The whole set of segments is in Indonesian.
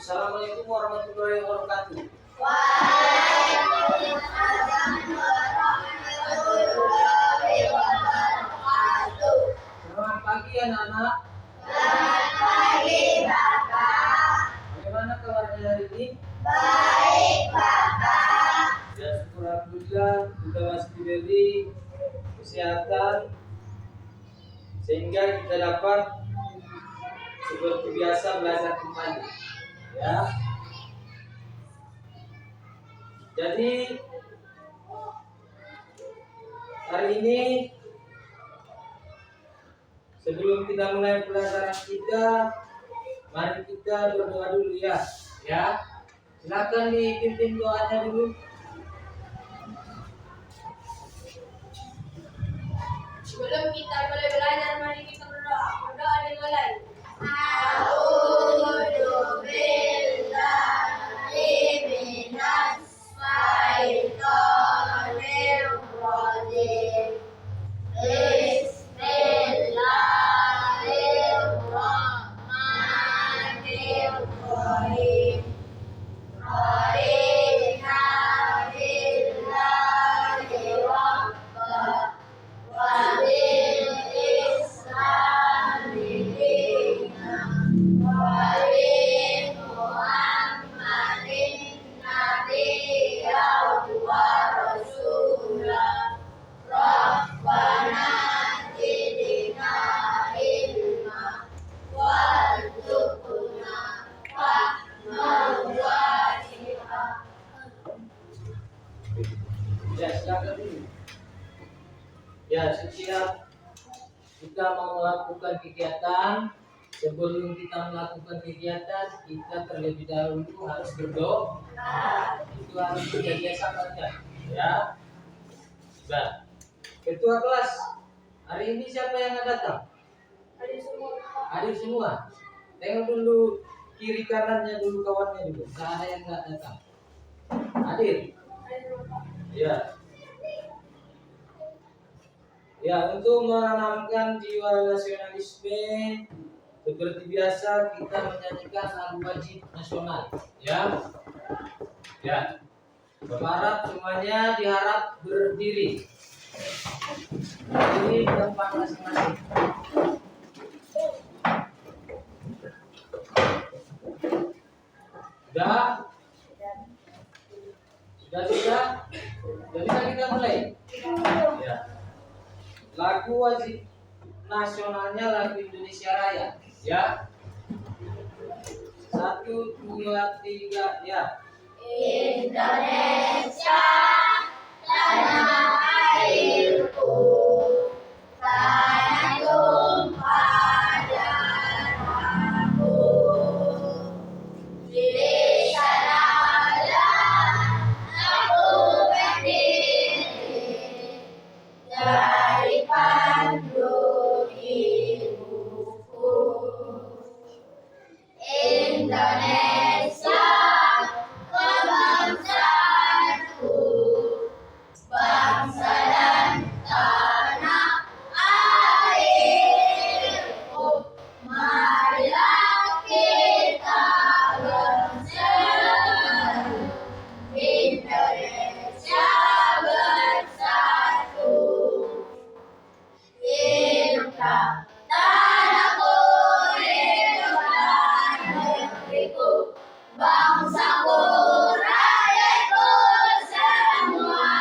Assalamualaikum warahmatullahi wabarakatuh. Waalaikumsalam warahmatullahi wabarakatuh. Selamat pagi anak-anak. Selamat pagi Bapak. Bagaimana kabarnya hari ini? Baik Bapak. Ya, syukur alhamdulillah kita masih diberi kesehatan sehingga kita dapat seperti biasa belajar kembali. Ya. Jadi hari ini sebelum kita mulai pelajaran kita, mari kita berdoa dulu ya. Ya. Silakan dipimpin doanya dulu. Sebelum kita mulai belajar, mari kita berdoa. Berdoa dimulai. A'udzu billahi minas syaitonir rajim. Bismillahirrahmanirrahim. Radiina billahi rabbah wa bil islami dinan wa bi Muhammadin nabiyyan wa rasulah. Rabbana zidna ilma warzuqna fahman wasi'a. Ya, silakan dulu. Ya, setiap kita mau melakukan kegiatan, sebelum kita melakukan kegiatan, kita terlebih dahulu harus berdoa. Itu harus kita biasakan ya. Nah, ketua kelas hari ini siapa yang datang? Hadir semua. Tengok dulu kiri kanannya dulu, kawannya dulu. Nggak ada yang nggak datang. Hadir. Ya. Ya, untuk menanamkan jiwa nasionalisme, seperti biasa kita menyanyikan lagu wajib nasional. Ya. Ya. Berharap semuanya diharap berdiri. Berdiri di tempat masing-masing. Sudah? Sudah? Jadi kita mulai. Ya. Lagu wajib nasionalnya lagu Indonesia Raya. Ya. 1, 2, 3, ya. Indonesia tanah airku, tanah tumpah darahku. Di sanalah aku berdiri, dari pandu ibuku. Indonesia kebangsaanku, bangsa dan tanah airku. Marilah kita bersatu, Indonesia bersatu. Hiduplah tanahku, hiduplah negeriku, bangsaku, rakyatku semua.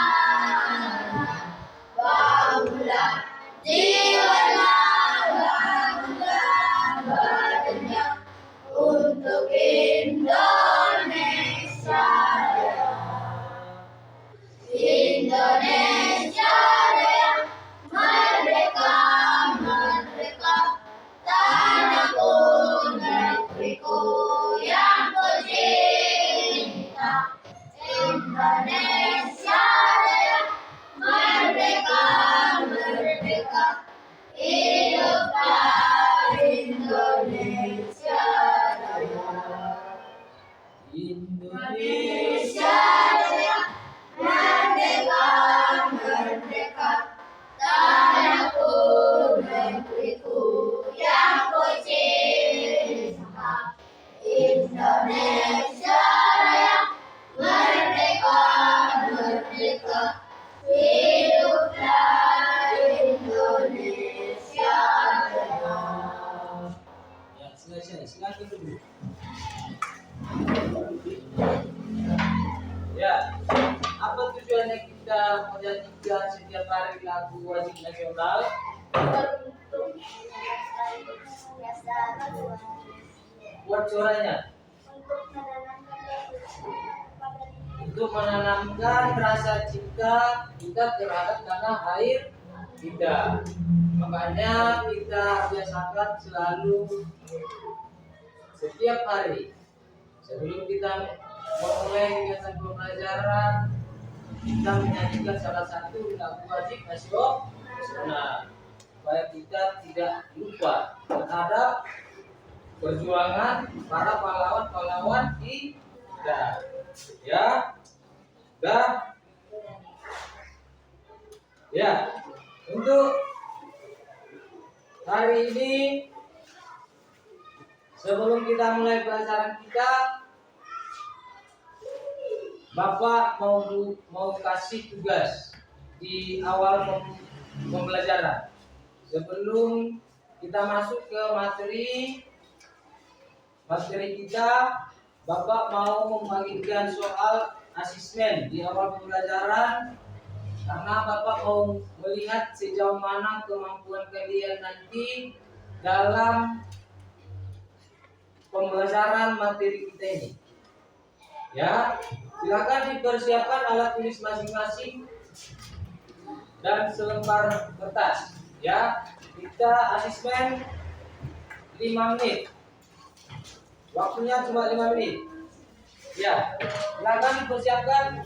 Bangunlah jiwanya, bangunlah badannya untuk Indonesia Raya. Indonesia Raya, merdeka, merdeka, tanahku, negeriku yang ku cinta. Indonesia Raya, merdeka, merdeka, hiduplah Indonesia Raya. Indonesia Raya, merdeka, merdeka, tanahku, negeriku yang ku cinta. Indonesia Raya, merdeka, merdeka, hiduplah Indonesia Raya. Ya, silakan dulu. Ya, apa tujuannya kita menyanyikan setiap hari lagu wajib nasional? Untuk melestarikan Buat suaranya, untuk menanamkan rasa cinta kita terhadap tanah air kita. Makanya kita biasakan selalu setiap hari sebelum kita memulai kegiatan pembelajaran, kita menyanyikan salah satu lagu wajib nasional supaya kita tidak lupa terhadap perjuangan para pahlawan-pahlawan kita. Ya, dah. Ya, untuk hari ini sebelum kita mulai pelajaran kita, Bapak mau kasih tugas di awal pembelajaran. Sebelum kita masuk ke materi kita, Bapak mau membagikan soal asesmen di awal pembelajaran karena Bapak mau melihat sejauh mana kemampuan kalian nanti dalam pembelajaran materi kita ini. Ya, silakan dipersiapkan alat tulis masing-masing dan selembar kertas. Ya, kita asesmen 5 menit. Waktunya cuma 5 menit. Ya, silakan dipersiapkan.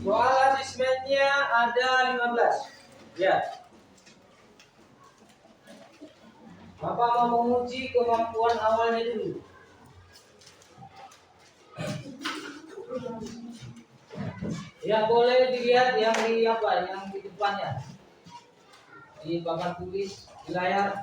Soal asesmennya ada 15. Ya. Bapak mau menguji kemampuan awalnya dulu. Ya, boleh dilihat yang di depannya. Di papan tulis di layar.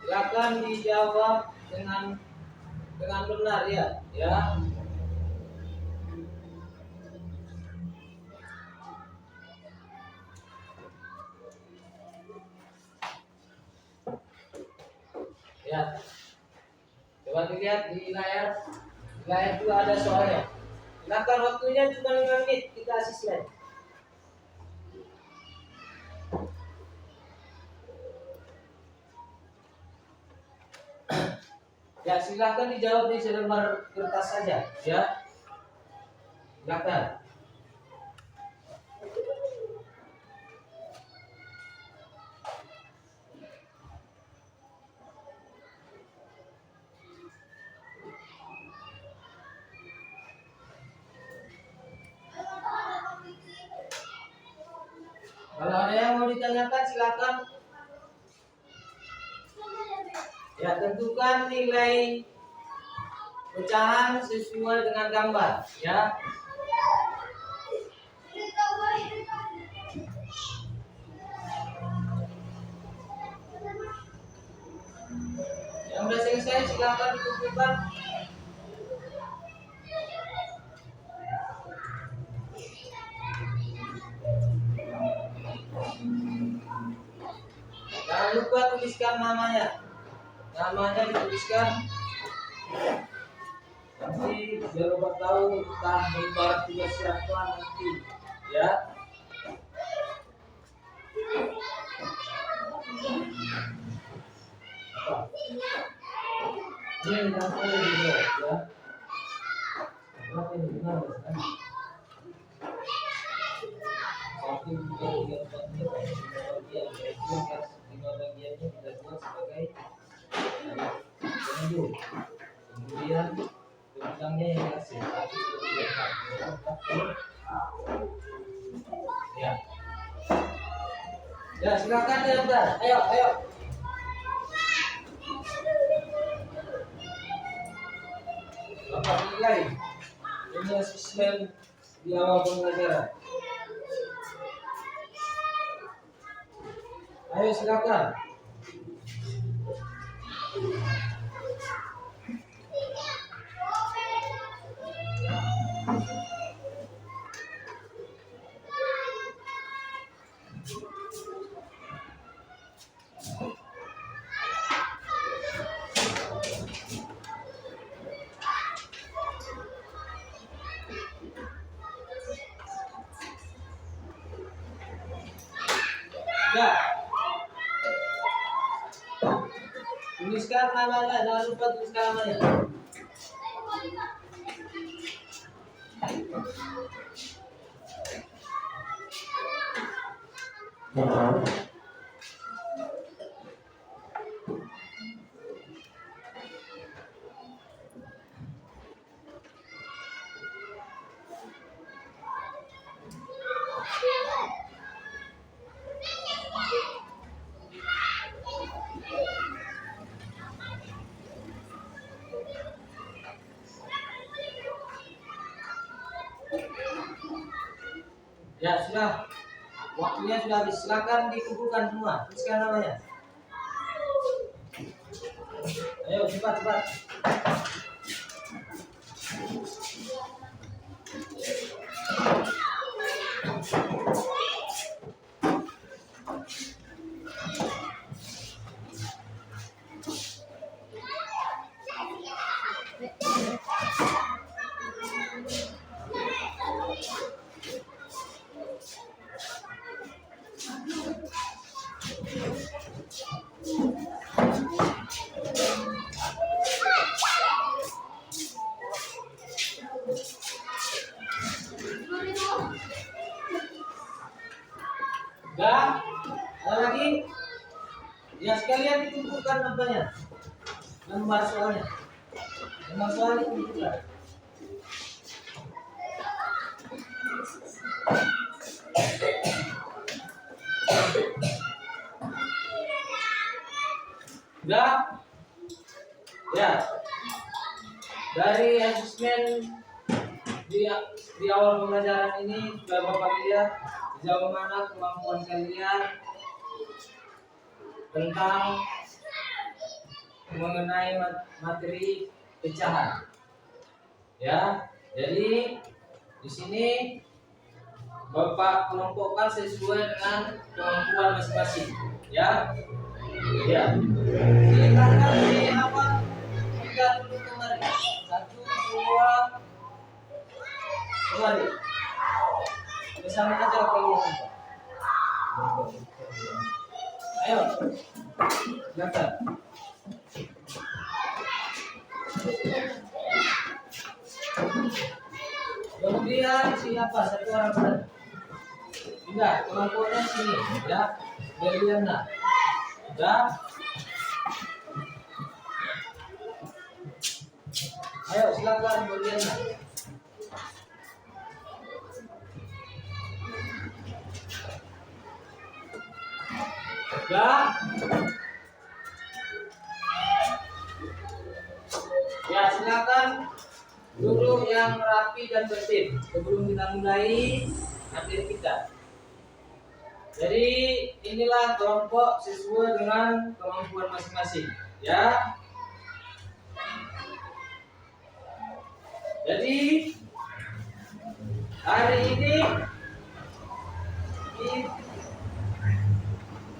Silakan dijawab dengan benar ya. Ya. Ya. Coba dilihat di layar. Di layar itu ada soalnya. Silakan, waktunya cuma 5 menit kita asesmen. Ya, silakan dijawab di selembar kertas saja, ya. Silakan. Kalau ada yang mau ditanyakan silakan. Ya, tentukan nilai pecahan sesuai dengan gambar, ya. Yang sudah selesai silakan dikumpulkan. Jangan lupa tuliskan namanya. Namanya dituliskan. Nanti biar Bapak tahu tentang gambar tugas siapa nanti, ya. Ini langsung dulu, ya. Berapa ini benar kan? 1, 2, 3, 4, 5, 6, 7, 8, 9, 10, 11, bagiannya kita buat sebagai lembu. Kemudian belakangnya yang dikasih ya. Ya silakan ya Bang. Ayo. Bapak nilai ini asesmen di awal pembelajaran. Ayo silakan. Ya. Tuliskan namanya, jangan lupa tuliskan namanya. Ya sudah, waktunya sudah habis. Silakan dikumpulkan semua. Tuliskan namanya. Ayo cepat. Enggak? Ada lagi? Ya sekalian dikumpulkan namanya. Nomor soalnya. Nomor soalnya dikumpulkan. Enggak? Ya. Dari asesmen di awal pembelajaran ini sudah Bapak lihat sejauh mana kemampuan kalian tentang mengenai materi pecahan. Ya, jadi di sini Bapak kelompokkan sesuai dengan kemampuan masing-masing. Ya, ya. Silakan di awal kita dulu kemarin. 1, 2, kembali. Bersama aja kalian. Ayo, silakan. Kemudian siapa satu orang benar? Enggak, kemampuannya sini, ya. Beliana. Udah. Ayo silakan Beliana. Udah. Ya silakan duduk yang rapi dan tertib sebelum kita mulai materi kita. Jadi inilah kelompok sesuai dengan kemampuan masing-masing, ya. Jadi hari ini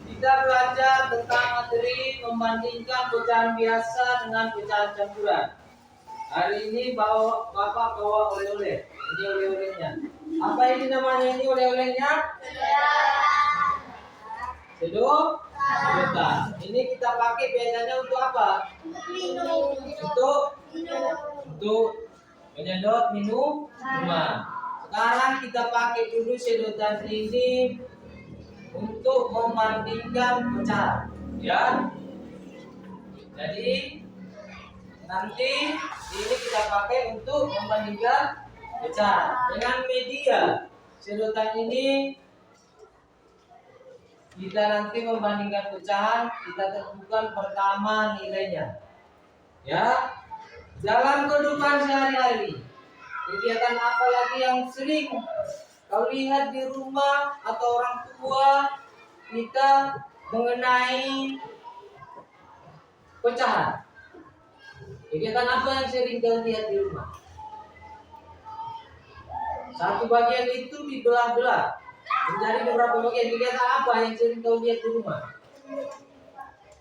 kita belajar tentang materi membandingkan pecahan biasa dengan pecahan campuran. Hari ini Bapak bawa oleh-oleh. Ini oleh-olehnya. Apa ini namanya ini oleh-olehnya? Sedot. Sedotan. Ini kita pakai biasanya untuk apa? Untuk menyedot minuman. Sekarang kita pakai dulu sedotan ini untuk membandingkan pecahan. Ya. Jadi nanti ini kita pakai untuk membandingkan pecahan dengan media sedotan ini. Kita nanti membandingkan pecahan, kita tentukan pertama nilainya. Ya, dalam kehidupan sehari-hari, kegiatan apa lagi yang sering kau lihat di rumah atau orang tua kita mengenai pecahan? Kegiatan apa yang sering kau lihat di rumah? Satu bagian itu dibelah-belah menjadi beberapa bagian. Kegiatan apa yang sering kau lihat di rumah?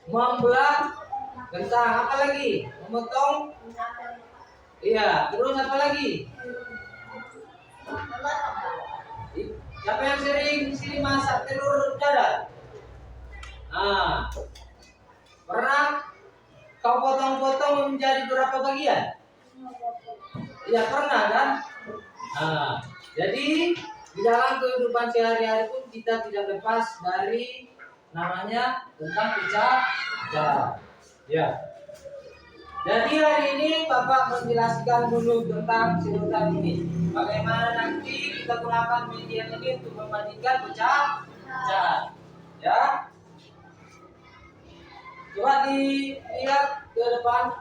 Membelah kentang, apa lagi? Memotong. Iya, terus apa lagi? Siapa yang sering masak telur dadar? Nah, pernah kau potong-potong menjadi berapa bagian? Iya, pernah kan? Nah, jadi di dalam kehidupan sehari-hari pun kita tidak lepas dari namanya tentang pecahan. Ya. Jadi hari ini Bapak menjelaskan dulu tentang sedotan ini. Bagaimana nanti kita gunakan media ini untuk membandingkan pecahan. Ya. Coba dilihat ke depan.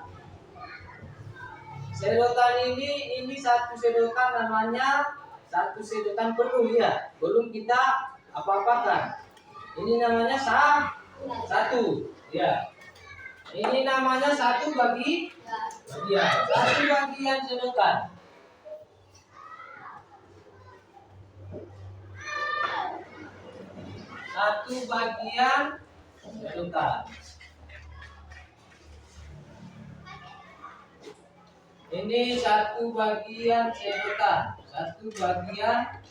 Sedotan ini satu sedotan, namanya satu sedotan penuh ya. Belum kita apa-apakan. Ini namanya satu. Ya. Ini namanya satu bagian. Satu bagian sedotan. Satu bagian sedotan. Ini satu bagian sedotan. Satu bagian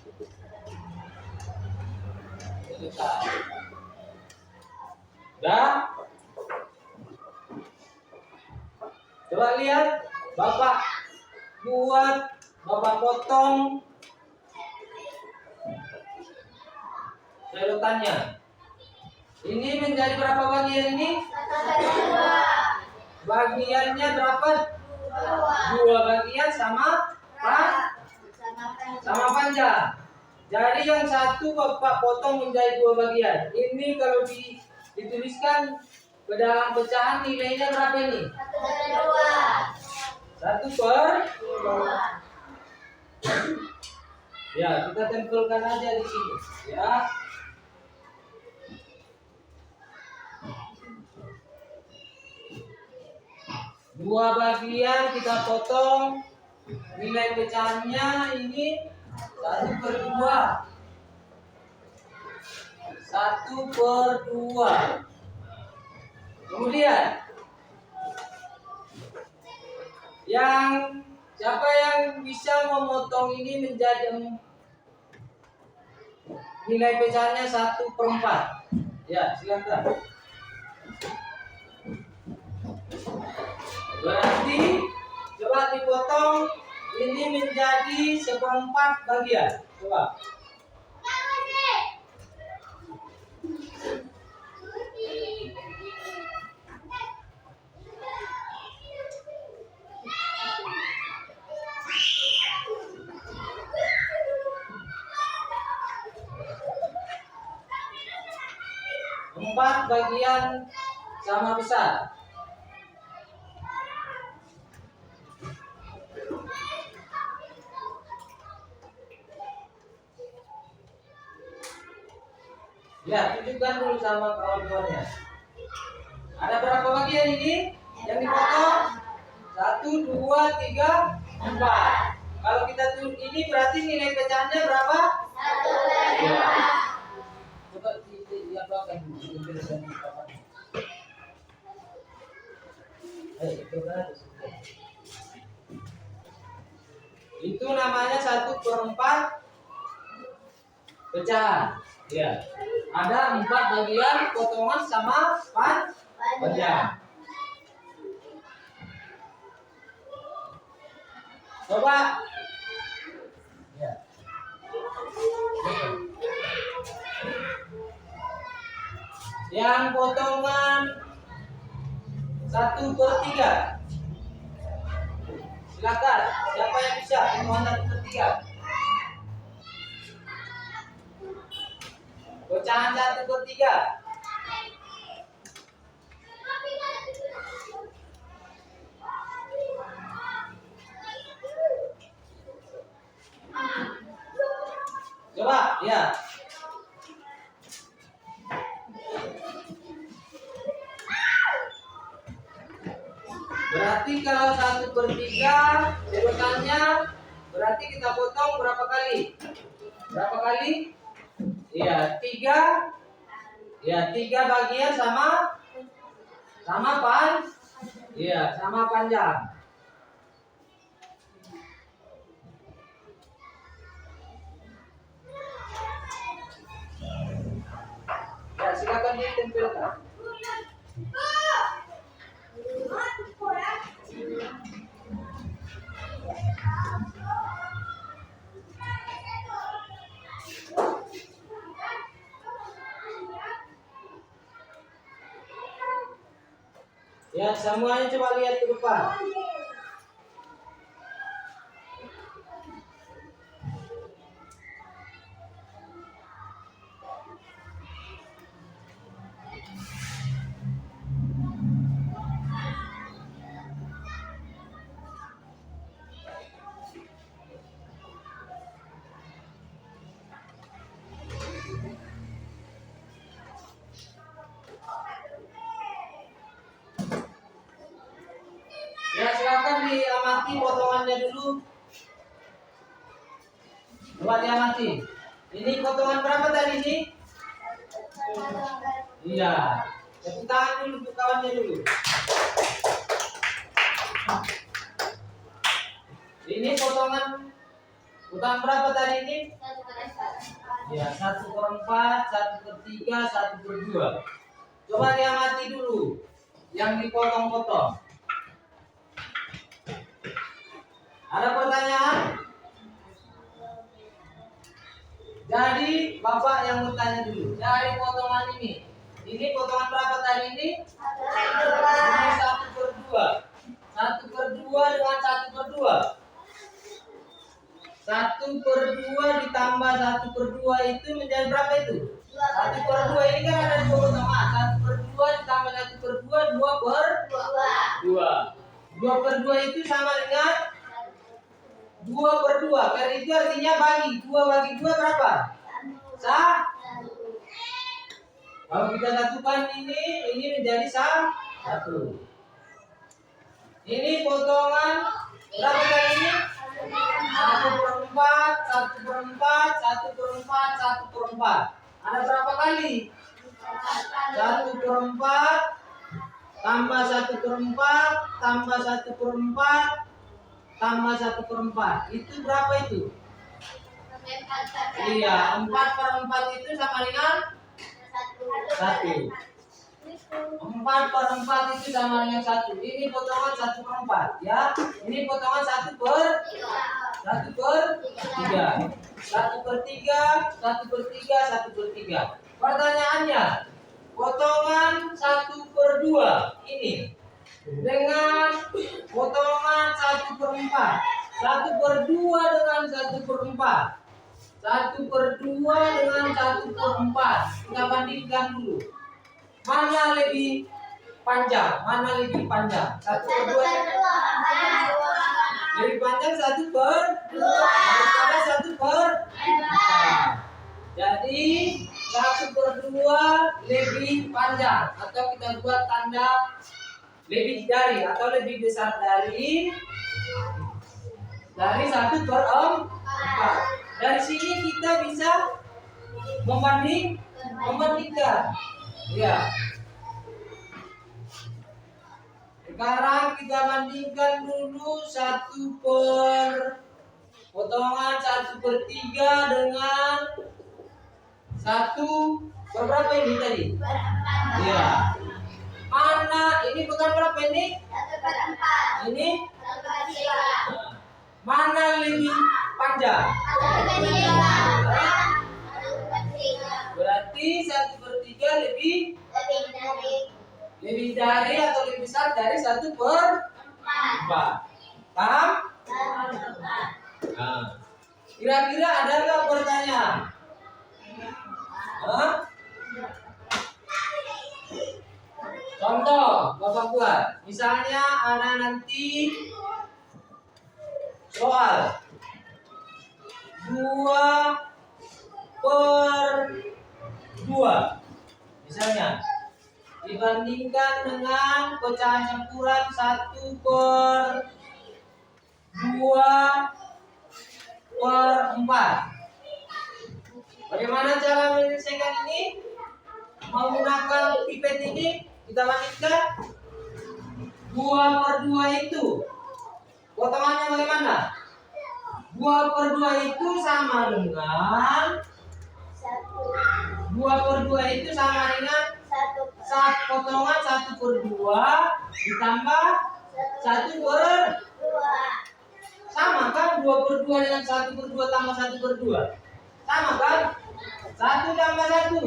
sedotan. Udah? Coba lihat, Bapak potong sedotannya. Ini menjadi berapa bagian ini? Bagiannya berapa? Dua bagian sama panjang. Jadi yang satu Bapak potong menjadi dua bagian. Ini kalau dituliskan ke dalam pecahan nilainya berapa ini? 1/2. Ya, kita tempelkan aja di sini. Ya. Dua bagian kita potong. Nilai pecahannya ini 1/2. 1/2. Kemudian siapa yang bisa memotong ini menjadi nilai pecahannya 1/4? Ya, silakan. Berarti coba dipotong ini menjadi 1/4 bagian. Coba. Empat bagian sama besar. Ya, tunjukkan dulu sama kawan-kawannya. Ada berapa bagian ini yang dipotong? 1, 2, 3, 4. Kalau kita tulis ini berarti nilai pecahannya berapa? 1/2. Ya. Coba lihat belakang dulu. Itu namanya 1/4 pecahan. Ya. Ada 4 bagian potongan sama panjang. Coba. Ya. Yang potongan 1/3. Silakan. Siapa yang bisa potongan 1/3? Pecahan 1/3. Coba, ya. Berarti kalau 1/3 urutannya, berarti kita potong berapa kali? Berapa kali? Iya, 3. Ya, 3 bagian sama iya, sama panjang. Ya, silakan ditempelkan. Ya, semuanya coba lihat ke depan. Ya, silakan diamati potongannya dulu. Coba diamati. Ini potongan berapa tadi ini? Iya. Tepuk tangan dulu untuk kawannya dulu. Ini potongan berapa tadi ini? Ya, 1/4, 1/3, 1/2. Coba diamati dulu yang dipotong-potong. Ada pertanyaan? Jadi Bapak yang bertanya dulu. Dari potongan ini potongan berapa tadi ini? Ini 1/2. 1/2 dengan 1/2. 1/2 ditambah 1/2 itu menjadi berapa itu? 1/2 ini kan ada 2 potongan. 1/2 ditambah 1/2, 2/2. 2/2 itu sama dengan 2/2. Karena itu artinya bagi 2 bagi 2 berapa? 1. Kalau kita satukan ini menjadi 1. Ini potongan berapa kali ini? 1/4, 1/4, 1/4, 1/4. Ada berapa kali? 1/4 tambah 1/4 tambah 1/4 tambah 1/4. Itu berapa itu? Iya, 4/4 itu sama dengan 1. 4/4 itu sama dengan 1. Ini potongan 1/4 ya. Ini potongan 1/3. 1/3. 1/3. Pertanyaannya, potongan 1/2 ini dengan potongan 1/4. 1/2 dengan 1/4. 1/2 dengan 1/4. Kita bandingkan dulu. Mana lebih panjang? 1/2 lebih panjang 1/2 daripada 1/4. Jadi 1/2 lebih panjang, atau kita buat tanda lebih dari atau lebih besar dari 1/4. Dari sini kita bisa membandingkan. Ya. Sekarang kita bandingkan dulu potongan 1/3 dengan 1/berapa ini tadi? Ya. Mana ini potongan berapa ini? 1/4. Ini? Mana lebih panjang? 1/3. Berarti 1/3 lebih Lebih dari atau lebih besar dari 1/4. Paham? Nah, kira-kira ada nggak pertanyaan? Hah? Contoh, Bapak buat. Misalnya ada nanti soal 2/2. Misalnya dibandingkan dengan pecahan campuran 1/2/4. Bagaimana cara menyelesaikan ini? Menggunakan pipet ini kita bandingkan 2/2 itu potongannya bagaimana? 2/2 itu sama dengan 2/2 itu sama dengan potongan 1/2 ditambah 1/2. Sama kan? 2/2 dengan 1/2 tambah 1/2 sama kan? 1 tambah 1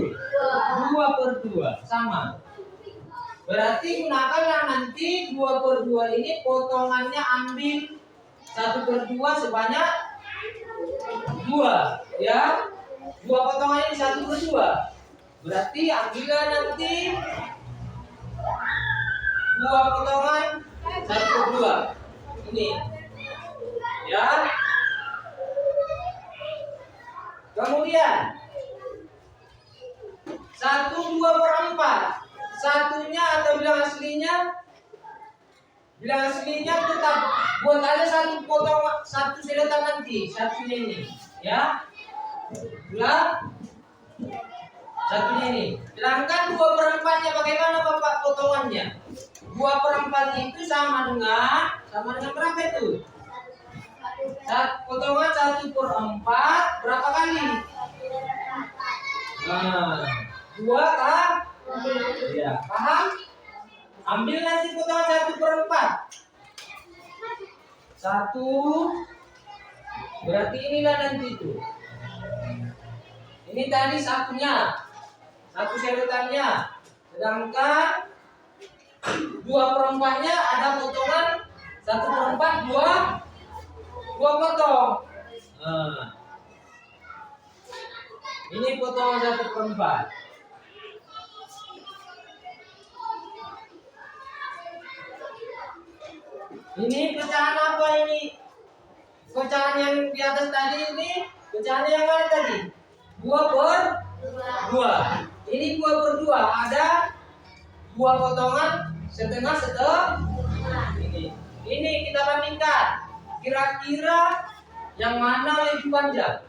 2/2 sama. Berarti gunakanlah nanti 2/2 ini potongannya ambil 1/2 sebanyak 2 ya. 2 potongan ini 1/2. Berarti ambillah nanti 2 potongan 1/2 ini ya. Kemudian 1/2/4. Satunya atau bilang aslinya tetap buat aja satu potong, satu sedotan nanti, satunya ini ya. Bulat satunya ini. Sedangkan 2/4-nya bagaimana Bapak potongannya? 2/4 itu sama dengan berapa itu? Potongan 1/4 berapa kali? Nah, 2 kan? Ya, paham? Ambil nanti potongan 1/4. 1 berarti inilah nanti itu. Ini tadi satunya, satu sedotannya. Sedangkan 2/4-nya ada potongan 1/4 dua potong. Nah, ini potongan 1/4. Ini pecahan apa ini? Pecahan yang di atas tadi ini, pecahan yang mana tadi? 2/2. Ini 2/2. Ada 2 potongan setengah. Ini kita bandingkan. Kira-kira yang mana lebih panjang?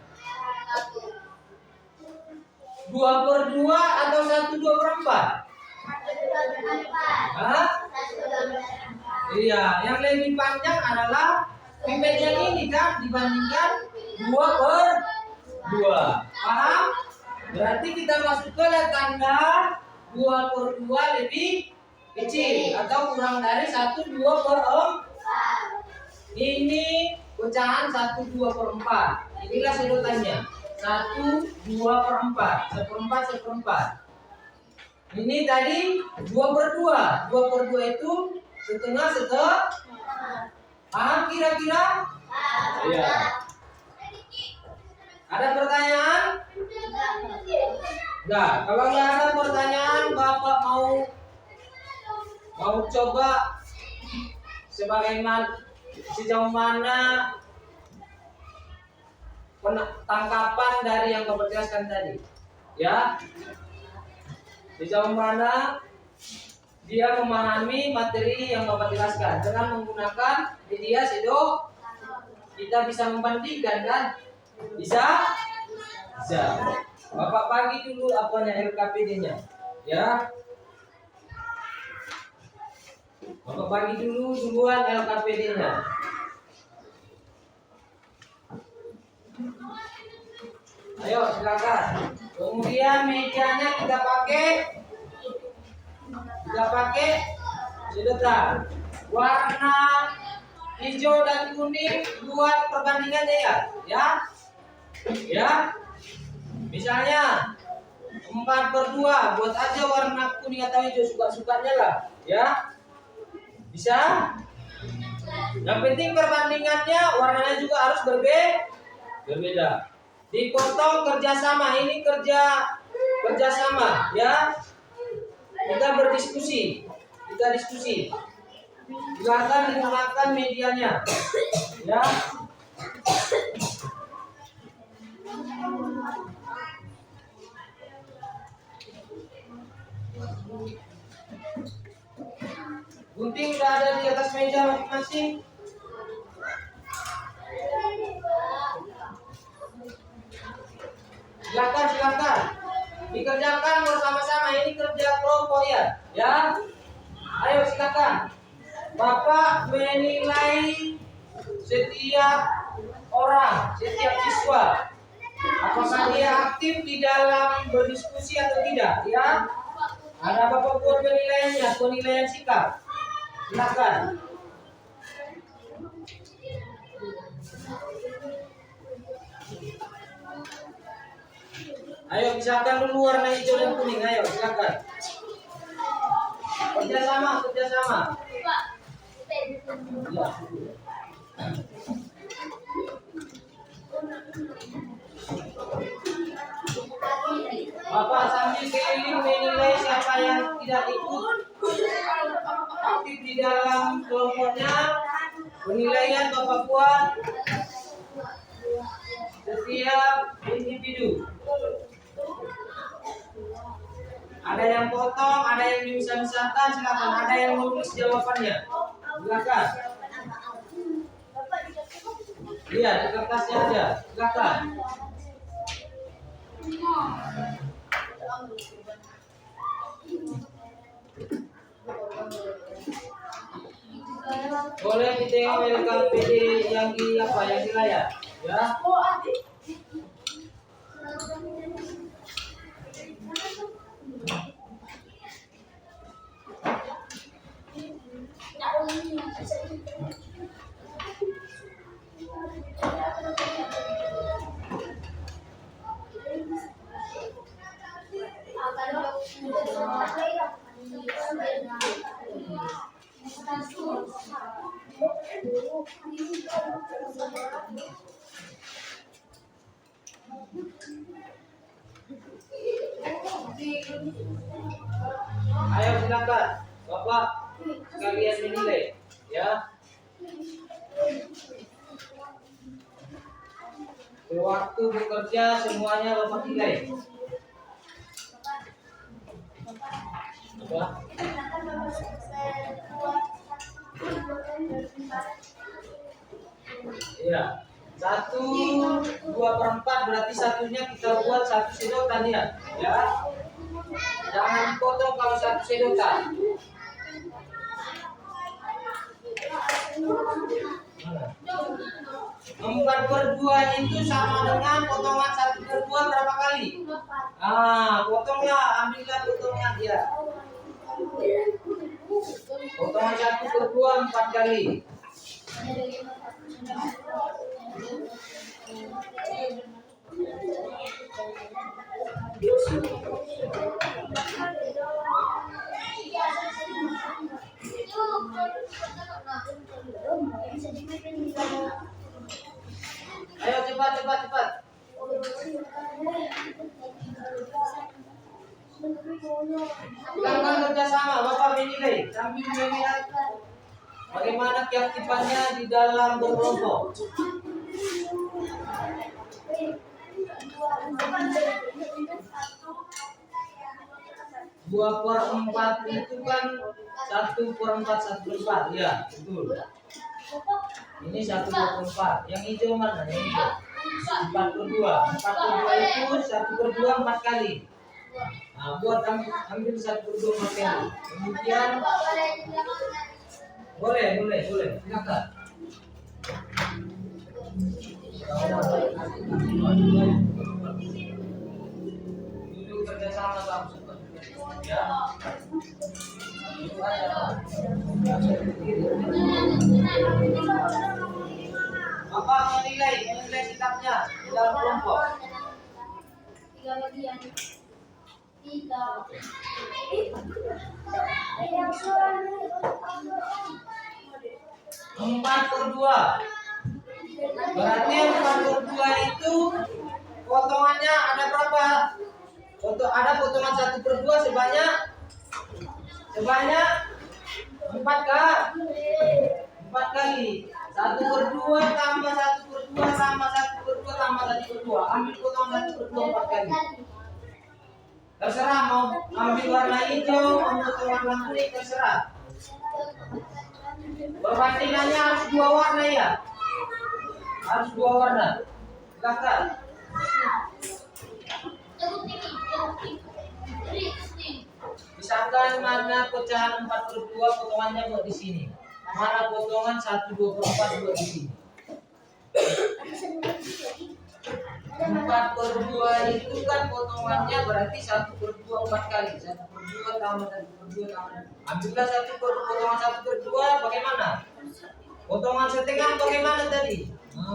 2/2 atau 1/2/4? Hah? Iya, yang lebih panjang adalah pipet yang ini kan dibandingkan 2/2. Paham? Berarti kita masukkan tanda 2/2 lebih kecil atau kurang dari 1/2/4. Ini pecahan 1/2/4. Inilah sedotannya. 1/2/4. 1/4. Ini tadi 2/2. 2/2 itu setengah. Paham kira-kira? Iya. Ada pertanyaan? Enggak. Kalau nggak ada pertanyaan, Bapak mau coba sejauh mana tangkapan dari yang Bapak jelaskan tadi, ya? Sejauh mana dia memahami materi yang Bapak jelaskan dengan menggunakan media sedok. Kita bisa membandingkan kan? Bisa? Bapak bagi dulu apanya LKPD-nya, ya. Bapak bagi duluan LKPD-nya. Ayo silakan. Kemudian medianya kita pakai sedotan warna hijau dan kuning buat perbandingannya ya. Misalnya 4/2, buat aja warna kuning atau hijau suka-sukanya lah, ya. Bisa? Yang penting perbandingannya warnanya juga harus berbeda. Dipotong kerjasama, ini kerjasama, ya. Kita berdiskusi, silakan digunakan medianya, ya. Gunting udah ada di atas meja masing-masing. Silakan dikerjakan bersama-sama, ini kerja kelompok ya. Ayo silakan. Bapak menilai setiap orang, setiap siswa, apakah dia aktif di dalam berdiskusi atau tidak, ya. Ada Bapak buat penilaian sikap. Silakan. Ayo pisahkan dulu warna hijau dan kuning. Ayo silakan. Kerjasama. Ya. Bapak sambil keliling menilai siapa yang tidak ikut aktif di dalam kelompoknya. Penilaian Bapak buat setiap individu. Ada yang potong, ada yang dimisah-misahkan, silakan. Ada yang menulis jawabannya, silakan. Iya, di kertasnya aja, silakan. Boleh ditengok LKPD yang di layar, ya. Ayo silakan, Bapak sekalian menilai, ya. Waktu bekerja semuanya Bapak nilai. Iya. 1/2/4 berarti satunya kita buat satu sedotan ya. Jangan dipotong kalau satu sedotan. Empat per 2 itu sama dengan potongan 1/2 berapa kali? Potonglah, ambillah potongan dia. Potongan 1/2 4 kali. Ayo cepat. Silakan kerjasama, Bapak menilai sambil melihat bagaimana keaktifannya di dalam berkelompok. 2/4 itu kan 1/4 1/4 ya, betul. Ini 1/4. Yang hijau mana? Yang hijau 4/2. 4/2 itu 1/2 4 kali. Buat ambil 1/2 4 kali. Kemudian boleh, silakan. Duduk kerjasama langsung. Ya. Bapak menilai sikapnya di dalam kelompok. 3 bagian. Empat per dua. Berarti 4 per 2 itu potongannya ada berapa? Ada potongan 1 per 2 sebanyak 4 kah? 4 kali. 1 per 2 tambah 1 per 2 tambah 1 per 2 tambah 1 per 2. Ambil potongan 1 per 2 4 kali. Terserah mau ambil warna hijau, mau warna kuning, terserah. Perbandingannya harus 2 warna ya. Harus 2 warna. Silakan. Misalkan mana pecahan 4 per 2 potongannya buat di sini. Mana potongan 1 2 per 4 buat di sini. 4 per 2 itu kan potongannya berarti 1 per 2 4 kali. 1 per 2 tambah 1 per 2 tambah. Ambillah potongan 1 per 2 bagaimana? Potongan setengah bagaimana tadi? 4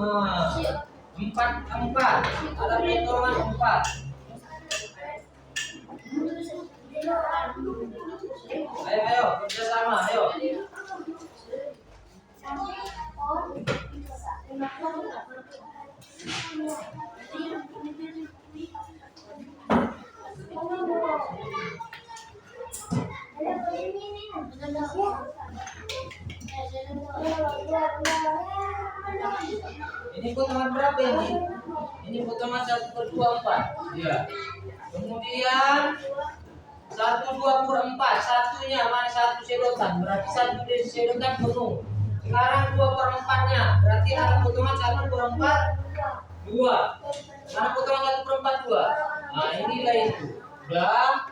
ada potongan 4. Ayo kerjasama ayo. Ini potongan berapa ini? Ini potongan 1 per 2 4. Ya. Kemudian 1 2 per 4. Satunya mana 1 sedotan? Berarti 1 sedotan penuh. Sekarang 2 per 4-nya. Berarti ada potongan 1 per 4 2. Mana potongan 1 per 4 2? Nah, inilah itu. Udah.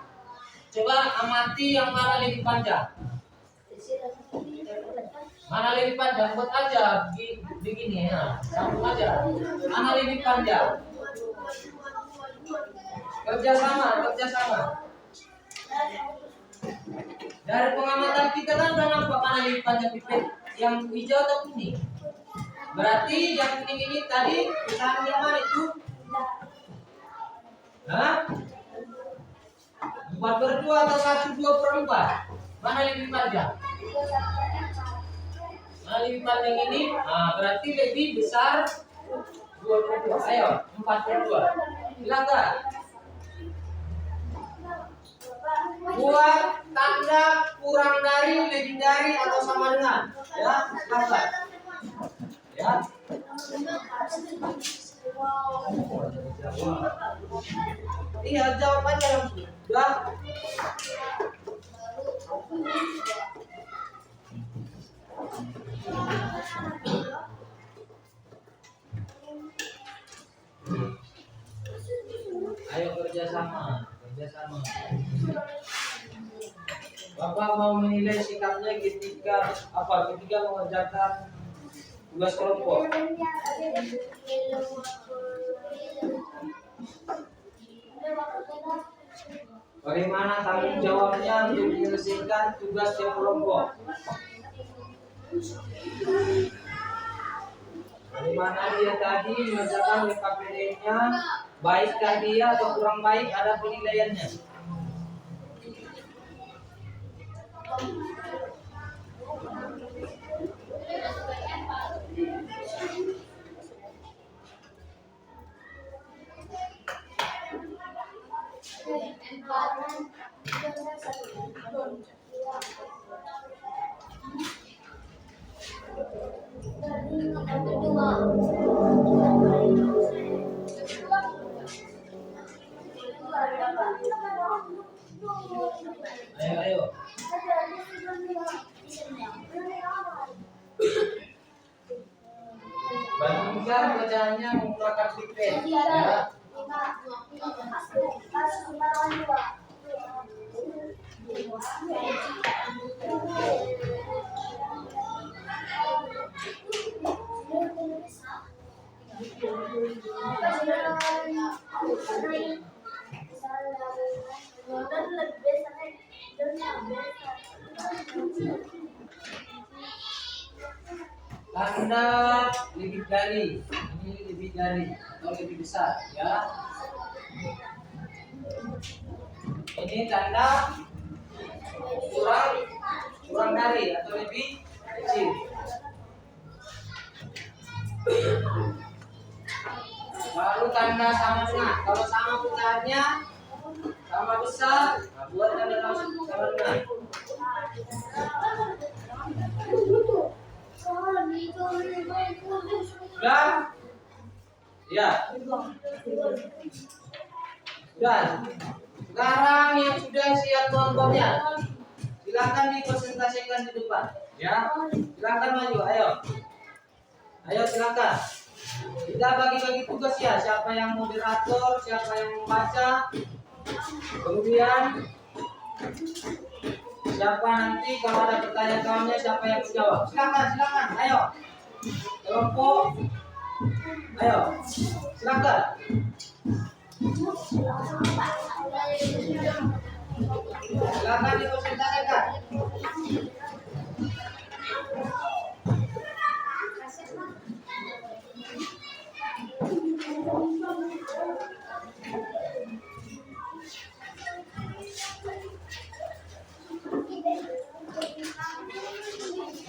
Coba amati yang mana lebih panjang. Mana lebih panjang? Buat aja begini ya. Sambung aja. Mana lebih panjang? Kerjasama. Dari pengamatan kita kan udah nampak mana lebih panjang pipet, yang hijau atau kuning. Berarti yang kuning ini tadi pecahan yang mana itu? 4 per 2 atau 1 2 per 4? Mana lebih panjang? Nah, lebih panjang ini, berarti lebih besar 2 per 2. Ayo, 4 per 2. Silakan. Buat tanda kurang dari, lebih dari, atau sama dengan. Ya, silakan. Ya. Iya, jawab aja langsung. Udah. Ayo kerjasama. Bapak mau menilai sikapnya ketika mengerjakan tugas kelompok. Bagaimana tanggung jawabnya untuk menyelesaikan tugas di kelompok? Bagaimana dia tadi mengerjakan WKPD-nya? Baikkah dia atau kurang baik? Ada penilaiannya. Ayo. Bandingkan bacaannya menggunakan pipet. Ya. Tanda lebih dari, ini lebih dari atau lebih besar, ya. Ini tanda kurang dari atau lebih kecil. Baru tanda sama dengan. Kalau sama besarnya, sama besar, nah buat tanda langsung sama dengan. Sudah? Ya. Sudah. Sekarang yang sudah siap nontonnya, silakan dipresentasikan di depan. Ya, silakan maju. Ayo, ayo silakan. Kita bagi-bagi tugas ya. Siapa yang moderator, siapa yang membaca, kemudian siapa nanti kalau ada pertanyaan siapa yang menjawab. Silakan, silakan. Ayo, kelompok. Ayo, silakan. Silakan dipresentasikan.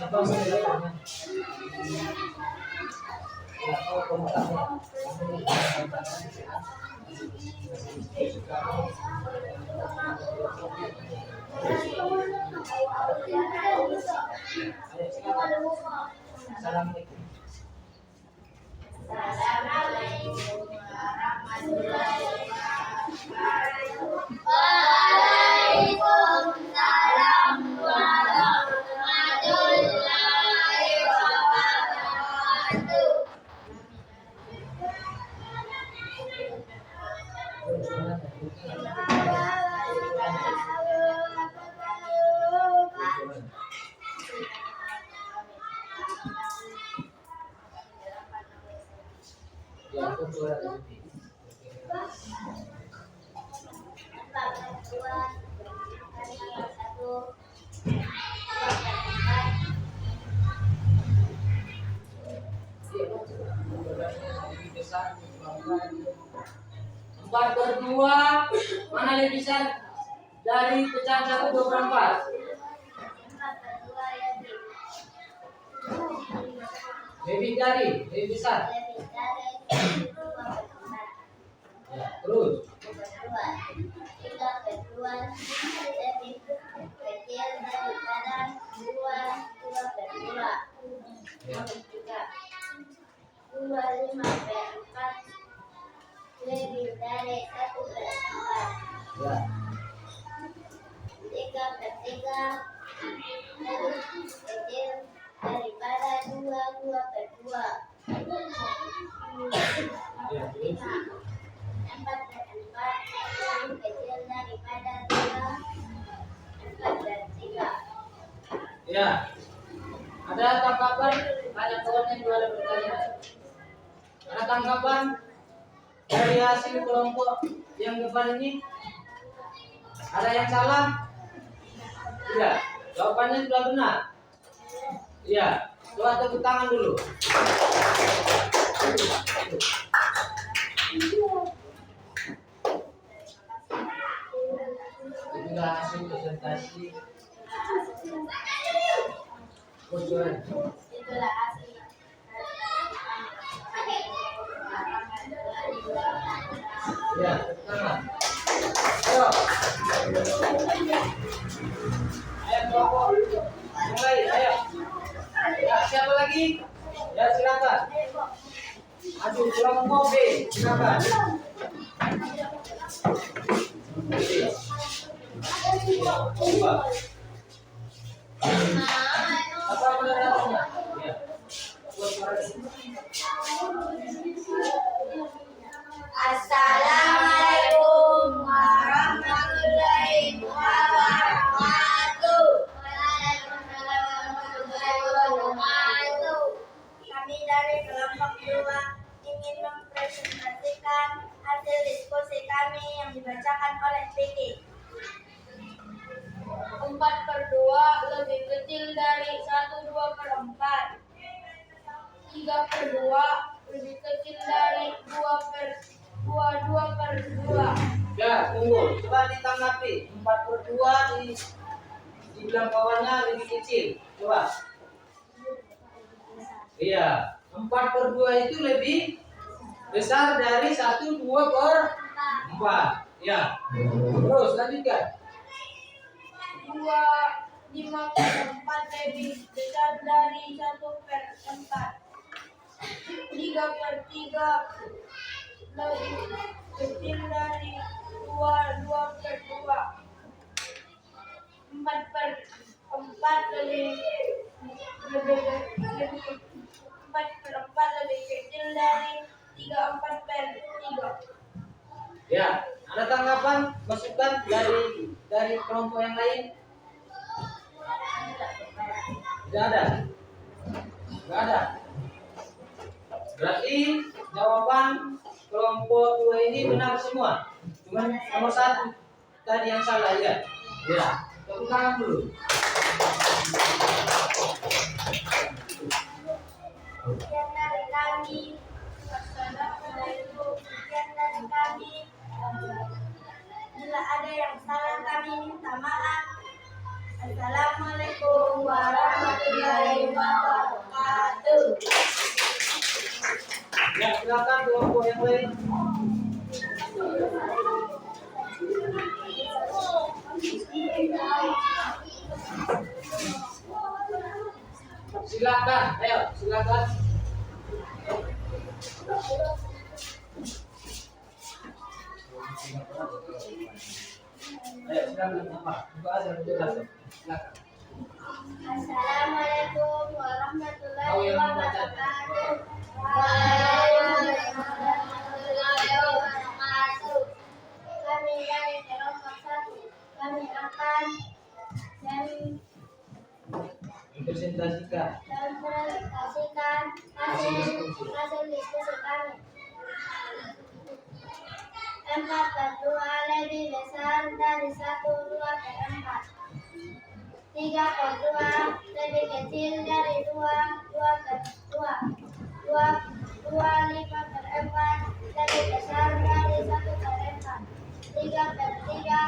Apa sebenarnya? Ya, kalau komentarnya. Assalamualaikum. Waalaikumsalam warahmatullahi wabarakatuh. Ya, aku suara lebih. Empat berdua, mana lebih besar dari pecahan 1, 2, 4? Lebih besar. Ya, terus. Tiga kedua lebih kecil daripada dua kedua. Tiga. 2, 5/4 lebih dari 1/4. Ya. 3/3 lebih kecil daripada 2/2. Ya, terus. 4/4 lebih kecil daripada 2/4. Ya. Ada tanggapan? Ada kawan yang ada pertanyaan? Ada tanggapan dari hasil kelompok yang depan ini? Ada yang salah? Tidak. Jawabannya sudah benar. Iya. Coba tepuk tangan dulu. Itulah hasil presentasi. Bocoran. Itulah hasil. Ya, tepuk tangan. Ayo. Ayo kelompok. Mulai, ayo. Ya, siapa lagi? Ya, silakan. Aduh, kelompok B, silakan. Coba. Apa moderatornya? Ya. Buat suara. Assalamualaikum warahmatullahi wabarakatuh. Kami dari kelompok 2 ingin mempresentasikan hasil diskusi kami yang dibacakan oleh Vicky. 4/2 lebih kecil dari 1/2/4. 3/2 lebih kecil dari 2/2/2. Ya, tunggu. Coba ditanggapi. 4/2 di bilang kawannya lebih kecil. Coba. Iya, 4/2 itu lebih besar dari 1/2/4. Ya. Terus lanjutkan. 5/4 lebih besar dari 1/4. 3/3 lebih kecil dari 2/2/2. 4/4 lebih kecil dari 3/4/3. Ya, ada tanggapan, masukan dari kelompok yang lain? Tidak ada. Tidak ada. Berarti jawaban kelompok 2 ini benar semua. Cuman nomor 1 tadi yang salah ya. Ya, tepuk tangan dulu. Sekian dari kami. Wassalamualaikum. Sekian dari kami. Bila ada yang salah kami minta maaf. Assalamualaikum warahmatullahi wabarakatuh. Ya, silakan kelompok yang lain. Silakan, ayo, silakan. Ayo, silakan apa? Buka aja penjelasan. Silakan. Assalamualaikum warahmatullahi Kau yang membaca. wabarakatuh. Waalaikumsalam warahmatullahi wabarakatuh. Kami dari kelompok 1. Kami akan Presentasikan mempresentasikan hasil diskusi kami. 4/2 lebih besar dari 1/2/4. 3/2 lebih kecil dari 2/2/2. 5/4 lebih besar dari 1/4. 3/3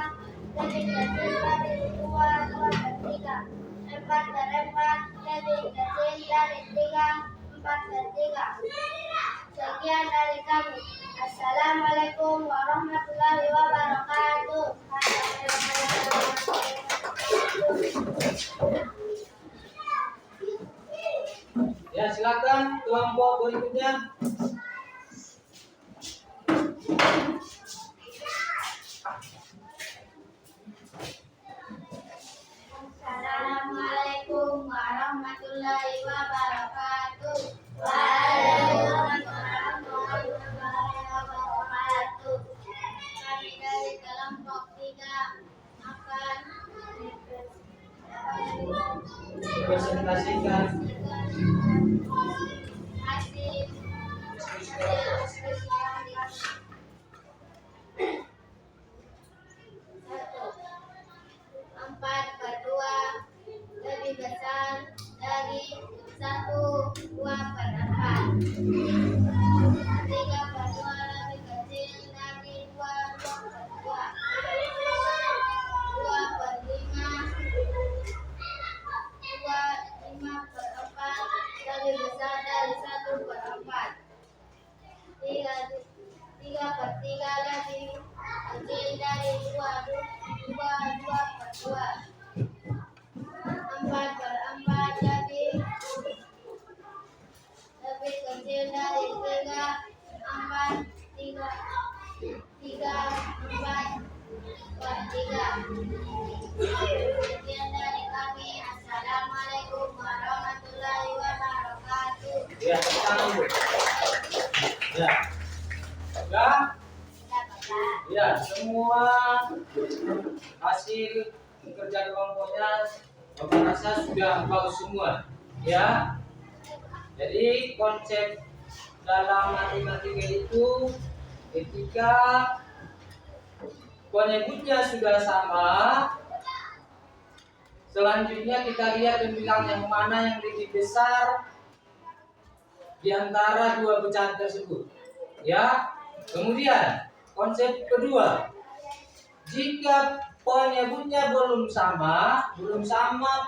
lebih kecil dari 2/3. 4/4 lebih kecil dari 3/4. Sekian dari kami. Assalamualaikum warahmatullahi wabarakatuh. ya, silakan kelompok berikutnya. Assalamualaikum warahmatullahi wabarakatuh. Waalaikumsalam warahmatullahi wabarakatuh. Kami dari kelompok 3 akan Presentasikan hasil diskusi kami. 4/2 lebih besar dari 1/2/4. 3/2 lebih kecil dari 2/2/2. 5/4 lebih besar dari 1/4. 3/3 lebih kecil dari 2/2/2. 4/4 lebih kecil dari 3/4/3. Sekian dari kami. Assalamualaikum warahmatullahi wabarakatuh. ya, tepuk tangan dulu. Ya. Sudah? Sudah, Bapak. Ya, semua hasil kerja kelompoknya Bapak rasa sudah bagus semua. Ya. Jadi konsep dalam matematika itu ketika penyebutnya sudah sama, selanjutnya kita lihat pembilang yang mana yang lebih besar di antara dua pecahan tersebut. Ya. Kemudian konsep kedua, jika penyebutnya belum sama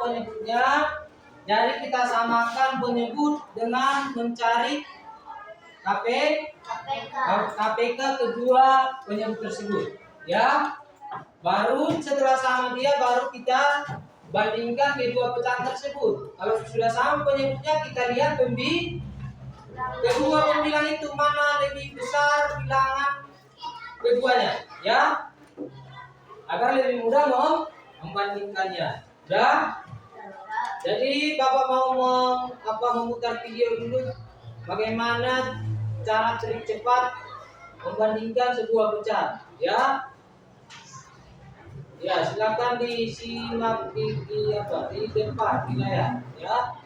penyebutnya. Jadi kita samakan penyebut dengan mencari KPK kedua penyebut tersebut. Ya, baru setelah sama dia baru kita bandingkan kedua pecahan tersebut. Kalau sudah sama penyebutnya, kita lihat kedua pembilang itu mana lebih besar bilangan keduanya, ya, agar lebih mudah membandingkannya. Udah? Jadi Bapak mau memutar video dulu bagaimana cara trik cepat membandingkan sebuah pecahan, ya. Ya, silakan disimak di depan di layar, ya.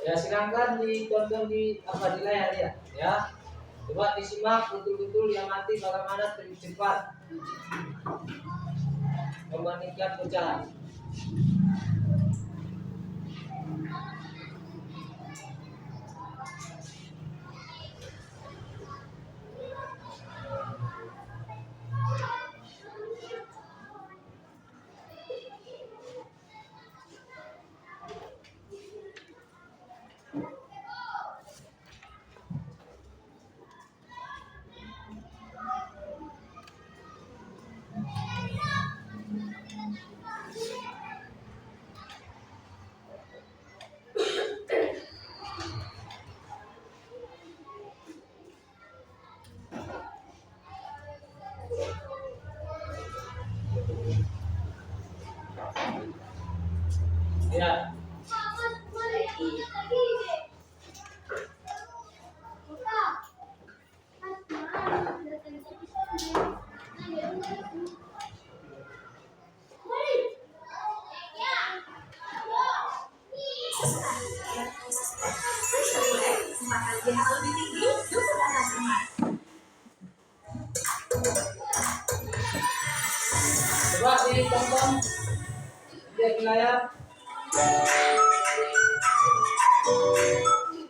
Ya, silakan ditonton di layar ya. Ya. Coba disimak betul-betul yang nanti bagaimana trik cepat membandingkan pecahan. Ya. Coba ditonton di layar.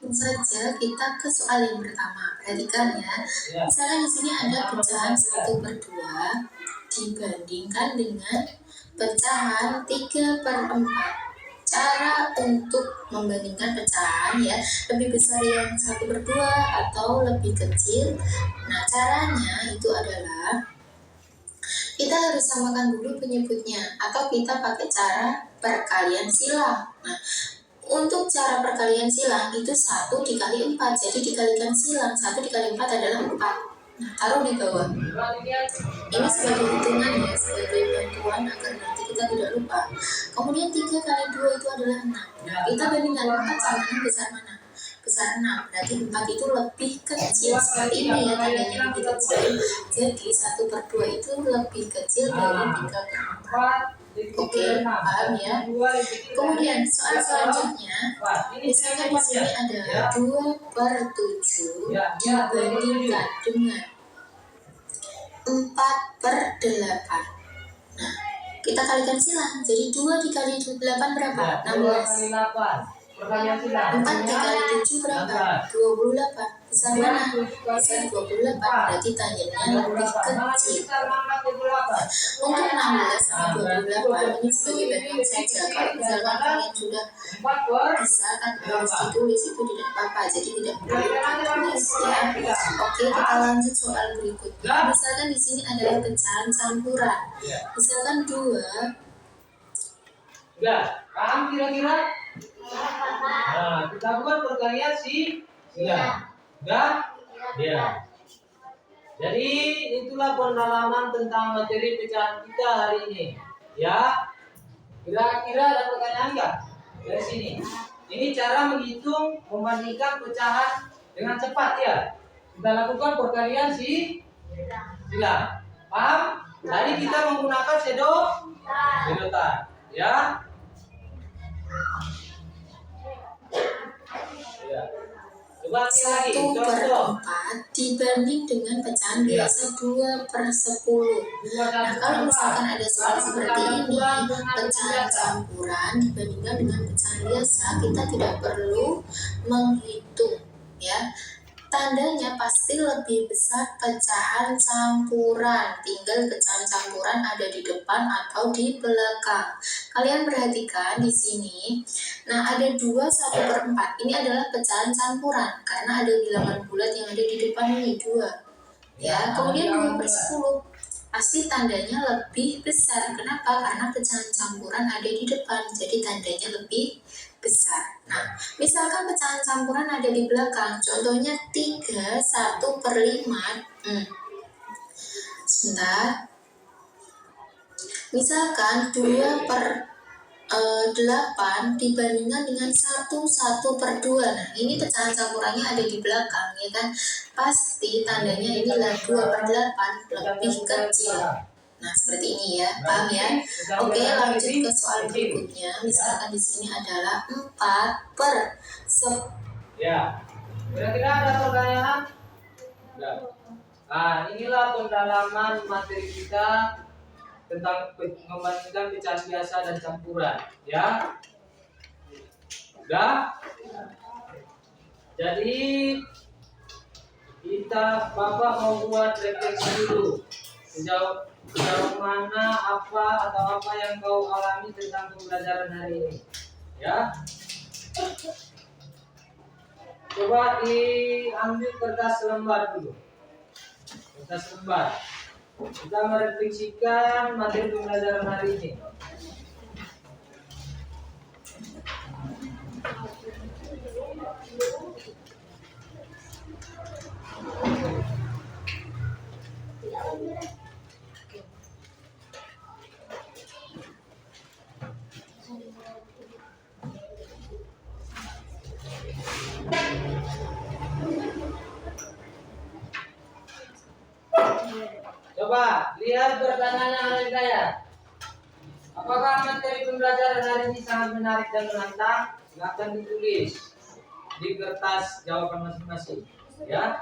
Langsung saja kita ke soal yang pertama. Perhatikan ya. Misalnya di sini ada pecahan 1/2 dibandingkan dengan pecahan 3/4. Cara untuk membandingkan pecahan ya, lebih besar yang 1/2 atau lebih kecil. Nah, caranya itu adalah kita harus samakan dulu penyebutnya, atau kita pakai cara perkalian silang. Nah, untuk cara perkalian silang itu 1 dikali 4, jadi dikalikan silang 1 dikali 4 adalah 4. Nah, taruh di bawah. Ini sebagai hitungan ya, sebagai bantuan agar nanti kita tidak lupa. Kemudian 3 kali 2 itu adalah 6. Nah, kita bandingkan 4 sama 6 besar mana? Besar 6, berarti 4 itu lebih kecil, seperti ini ya tandanya lebih kecil. Jadi 1/2 itu lebih kecil dari 3/4. Oke, paham ya? Kemudian soal selanjutnya, misalnya di sini ada 2/7 dibandingkan dengan 4/8. Nah, kita kalikan silang. Jadi 2 dikali 8 berapa? 16. 4 dikali 7 berapa? 28. Besar mana? Besar 28. Berarti tangennya lebih kecil. Untuk 16 sama 28 ini sebagai bantuan saja. Kalau misalkan kalian sudah bisa kan harus ditulis, itu tidak apa-apa. Jadi tidak perlu ditulis ya. Oke, kita lanjut soal berikutnya. Misalkan di sini adalah pecahan campuran. Misalkan 2. Sudah, paham kira-kira? Nah, kita buat perkalian silang. Sudah? Ya. Jadi itulah pendalaman tentang materi pecahan kita hari ini. Ya. Kira-kira ada pertanyaan nggak dari sini? Ini cara menghitung membandingkan pecahan dengan cepat ya. Kita lakukan perkalian silang. Paham? Tadi kita menggunakan sedotan. Ya. Ya. Coba lagi 1/4 dibanding dengan pecahan biasa 2/10. Nah, kalau misalkan ada soal seperti ini, pecahan campuran dibandingkan dengan pecahan biasa, kita tidak perlu menghitung ya. Tandanya pasti lebih besar pecahan campuran. Tinggal pecahan campuran ada di depan atau di belakang. Kalian perhatikan di sini. Nah, ada 2 1/4. Ini adalah pecahan campuran karena ada bilangan bulat yang ada di depan ini 2. Ya, kemudian 2/10. Pasti tandanya lebih besar. Kenapa? Karena pecahan campuran ada di depan. Jadi tandanya lebih besar. Nah, misalkan pecahan campuran ada di belakang, contohnya 3 1/5. Sebentar. Misalkan 2/8 dibandingkan dengan 1/2. Nah, ini pecahan campurannya ada di belakang, ya kan? Pasti tandanya ini adalah 2/8 lebih kecil. Nah, seperti ini ya, paham ya? Oke, lanjut ke soal berikutnya. Misalkan di sini adalah 4/10. Ya. Kira-kira ada pertanyaan? Enggak. Nah, inilah pendalaman materi kita tentang membandingkan pecahan biasa dan campuran, ya. Udah? Jadi Bapak mau buat refleksi dulu. Sejauh mana apa yang kau alami tentang pembelajaran hari ini, ya. Coba diambil kertas lembar dulu. Kertas lembar. Kita merefleksikan materi pembelajaran hari ini. Coba lihat pertanyaannya oleh saya. Apakah materi pembelajaran hari ini sangat menarik dan menantang? Silakan ditulis di kertas jawaban masing-masing. Ya.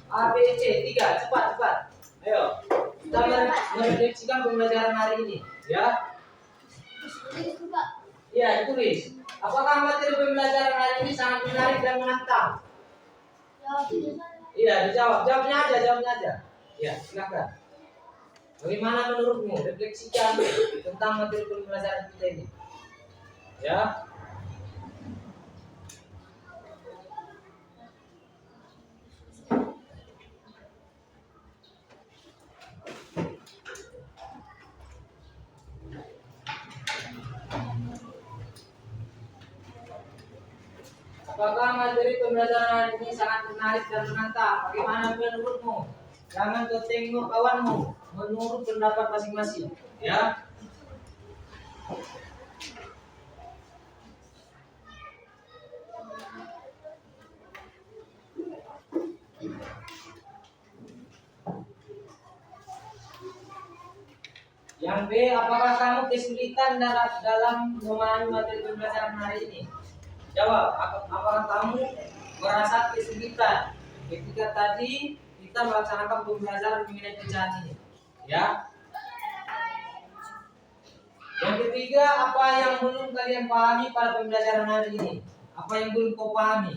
A, B, C, 3, cepat. Ayo. Kita merefleksikan pembelajaran hari ini. Ya. Iya, ditulis. Apakah materi pembelajaran hari ini sangat menarik dan menantang? Iya, dijawab. Jawabnya aja. Ya, silakan. Bagaimana menurutmu? Refleksikan tentang materi pembelajaran kita ini. Ya. Apakah materi pembelajaran hari ini sangat menarik dan menantang? Bagaimana menurutmu? Jangan kau tengok kawanmu, menurut pendapat masing-masing, ya. Yang B, apakah kamu kesulitan dalam memahami materi pembelajaran hari ini? Jawab, apakah kamu merasa kesulitan ketika tadi kita melaksanakan pembelajaran mengenai pecahan ini, ya. Yang ketiga, apa yang belum kalian pahami pada pembelajaran hari ini? Apa yang belum kau pahami?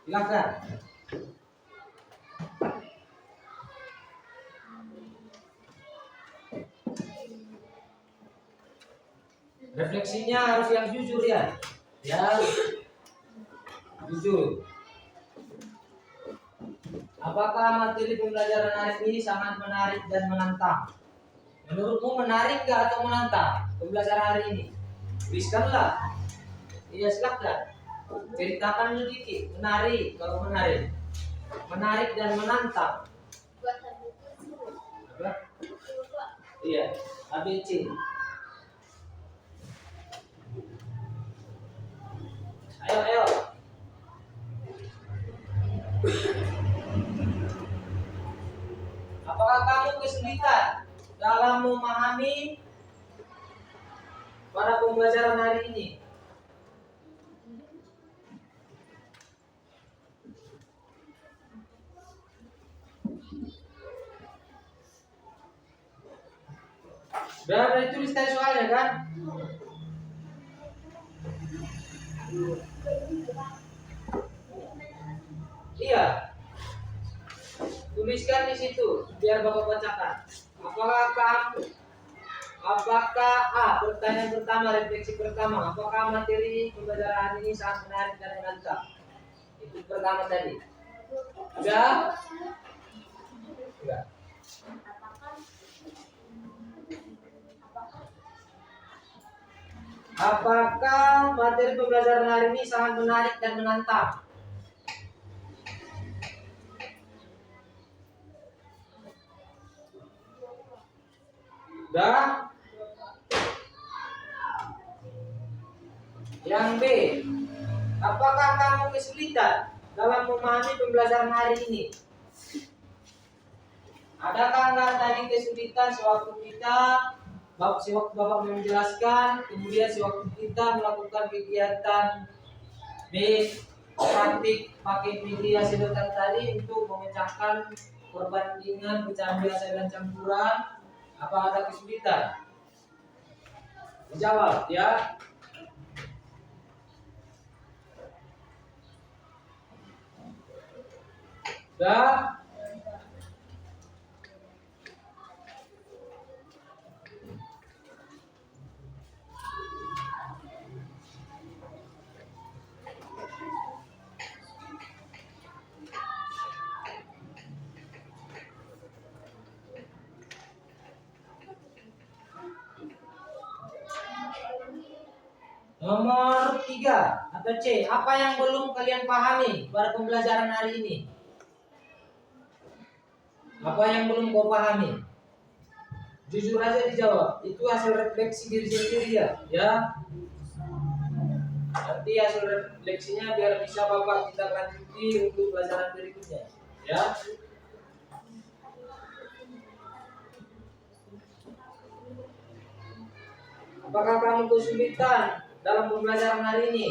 Silakan. Refleksinya harus yang jujur ya. Ya. Jujur. Apakah materi pembelajaran hari ini sangat menarik dan menantang? Menurutmu menarik gak atau menantang pembelajaran hari ini? Tuliskanlah. Iya, silakan. Ceritakan sedikit. Menarik, kalau menarik. Menarik dan menantang. Apa? Iya, ABC. Ayo. Apakah kamu kesulitan dalam memahami pada pembelajaran hari ini? Sudah ditulis tadi soalnya kan? Iya. Tuliskan di situ biar Bapak bacakan. Apakah pertanyaan pertama, refleksi pertama, apakah materi pembelajaran ini sangat menarik dan menantang? Itu pertama tadi. Sudah? Sudah. Apakah materi pembelajaran hari ini sangat menarik dan menantang? Dan yang B, apakah kamu kesulitan dalam memahami pembelajaran hari ini? Adakah enggak tadi kesulitan sewaktu Bapak menjelaskan, kemudian sewaktu kita melakukan kegiatan praktik pakai media sedotan tadi untuk memecahkan perbandingan pecahan biasa dan campuran, apa ada kesulitan? Jawab ya. Dah. Nomor 3 atau C, apa yang belum kalian pahami pada pembelajaran hari ini? Apa yang belum kau pahami? Jujur aja dijawab. Itu hasil refleksi diri sendiri ya. Nanti hasil refleksinya biar bisa Bapak kita lanjuti untuk pelajaran berikutnya ya. Apakah kamu kesulitan dalam pembelajaran hari ini?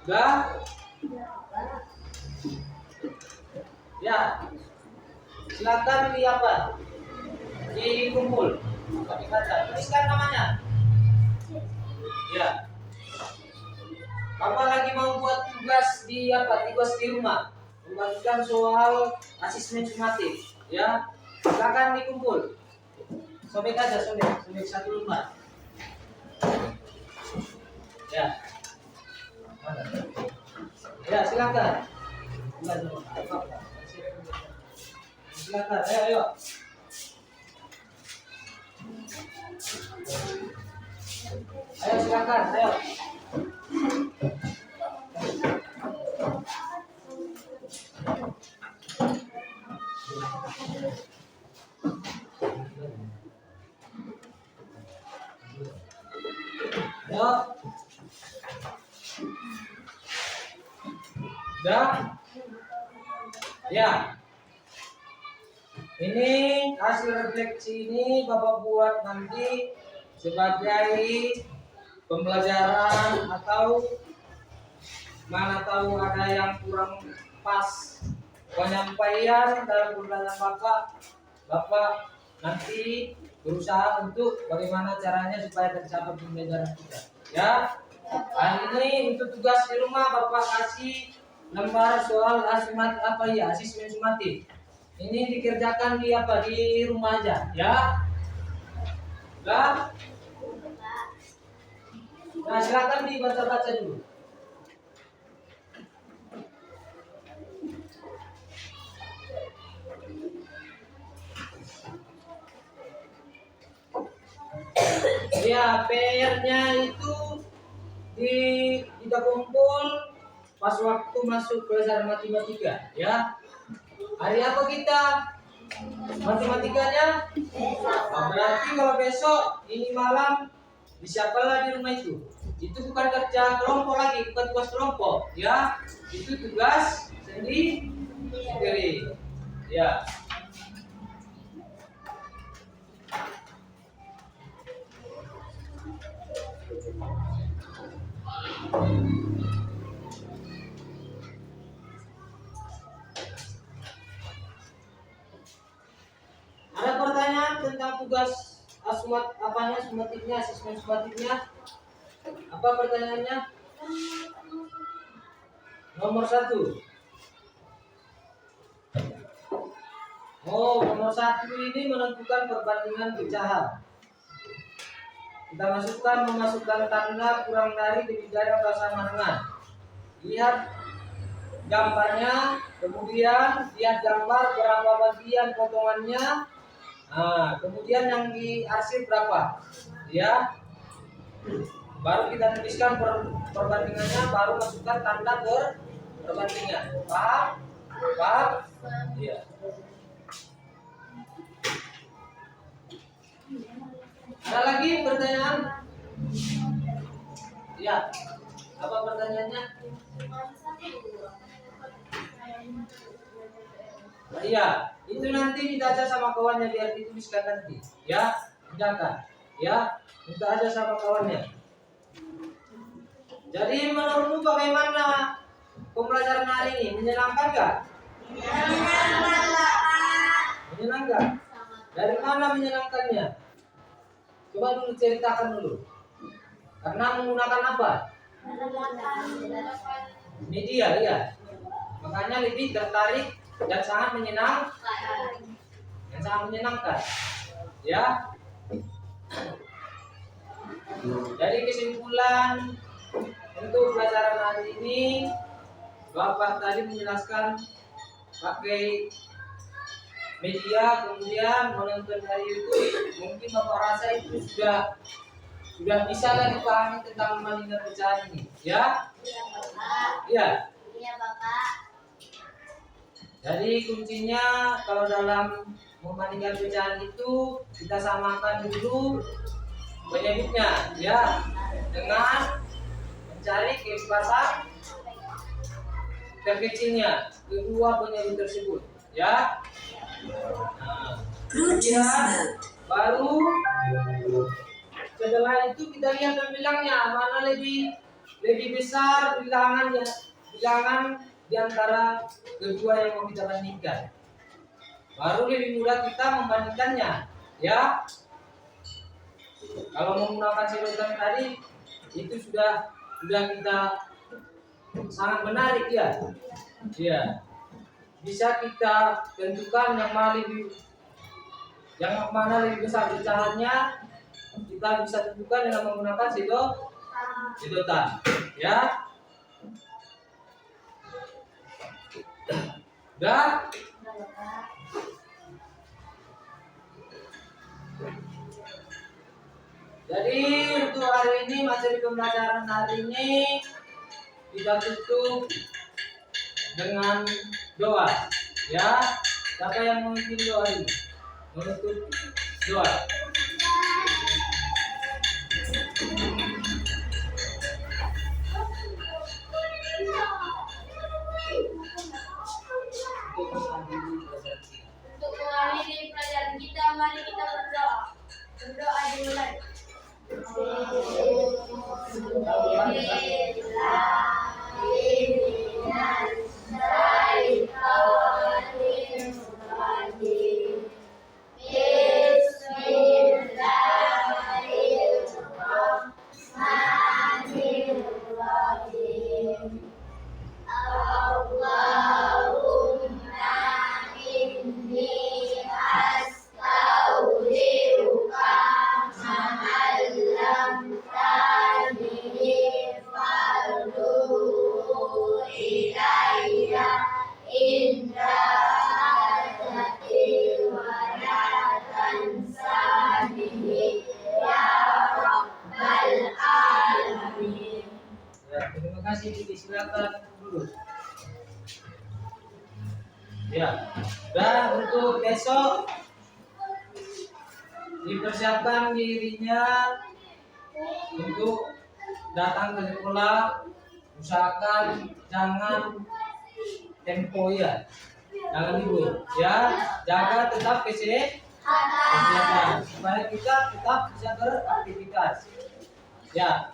Sudah? Ya. Silakan di apa? Dikumpul. Dibaca. Tuliskan namanya. Ya. Bapak lagi mau buat tugas di apa? Tugas di rumah. Membagikan soal asesmen sumatif. Ya. Silakan dikumpul. Sobek aja, sobek satu lembar. Ya. Ya, silakan. Silakan, ayo. Ayo silakan, ayo. Dah? Ya. Ini hasil refleksi ini Bapak buat nanti sebagai pembelajaran atau mana tahu ada yang kurang pas penyampaian dalam pembelajaran Bapak nanti berusaha untuk bagaimana caranya supaya tercapai pembelajaran kita. Ya. Hari ini untuk tugas di rumah Bapak kasih lembar soal asesmen sumatif. Ini dikerjakan di rumah aja, ya. Nah, silakan dibaca-baca dulu. Ya, PR-nya itu kita kumpul pas waktu masuk pelajaran matematika, ya. Hari apa kita matematikanya? Nah, berarti kalau besok ini malam disiapalah di rumah itu. Itu bukan kerja kelompok lagi, bukan tugas kelompok, ya. Itu tugas sendiri Kiri. Ya. Ada pertanyaan tentang tugas sumatiknya, asesmen sumatiknya? Apa pertanyaannya? Nomor 1. Oh, nomor 1 ini menentukan perbandingan pecahan. Kita memasukkan tanda kurang dari, lebih dari, atau sama dengan. Lihat gambarnya, kemudian lihat gambar berapa bagian potongannya. Nah, kemudian yang diarsip berapa? Ya. Baru kita tuliskan perbandingannya, baru masukkan tanda perbandingan. Paham? Paham? Iya. Ada lagi pertanyaan? Ya. Apa pertanyaannya? Iya, itu nanti minta aja sama kawannya biar dituliskan nanti. Ya, tindakan. Ya, minta aja sama kawannya. Jadi menurutmu bagaimana pembelajaran hari ini? Menyenangkan nggak? Menyenangkan, Bapak. Menyenangkan. Dari mana menyenangkannya? Coba dulu ceritakan dulu. Karena menggunakan apa? Media, ya. Makanya lebih tertarik dan sangat menyenangkan. Dan sangat menyenangkan. Ya. Dari kesimpulan untuk pelajaran hari ini, Bapak tadi menjelaskan pakai media, kemudian menonton dari YouTube. Mungkin Bapak rasa itu sudah bisa lah dipahami tentang membandingkan pecahan ini, ya? Iya, Bapak. Iya. Iya, Bapak. Jadi kuncinya kalau dalam membandingkan pecahan itu kita samakan dulu penyebutnya, ya, dengan mencari keikhlasan terkecilnya kedua penyebut tersebut, ya. Nah, kemudian baru setelah itu kita lihat bilangnya mana lebih besar bilangan di antara kedua yang mau kita bandingkan. Baru lebih mudah kita membandingkannya, ya. Kalau menggunakan sedotan tadi itu sudah kita sangat menarik, ya. Iya. Bisa kita tentukan yang mana lebih besar pecahannya, kita bisa tentukan dengan menggunakan sedotan, ya. Dan jadi untuk hari ini, materi pembelajaran hari ini kita tutup dengan doa, ya. Siapa yang memimpin doa ini? Menutup doa. Untuk mengakhiri pelajaran kita, mari kita berdoa. Berdoa dimulai. Terima kasih, disilakan dulu. Ya, dan untuk besok dipersiapkan dirinya untuk datang ke sekolah. Usahakan jangan tempo, ya. jangan libur. Ya, jaga tetap kesehatan supaya kita tetap bisa beraktivitas. Ya.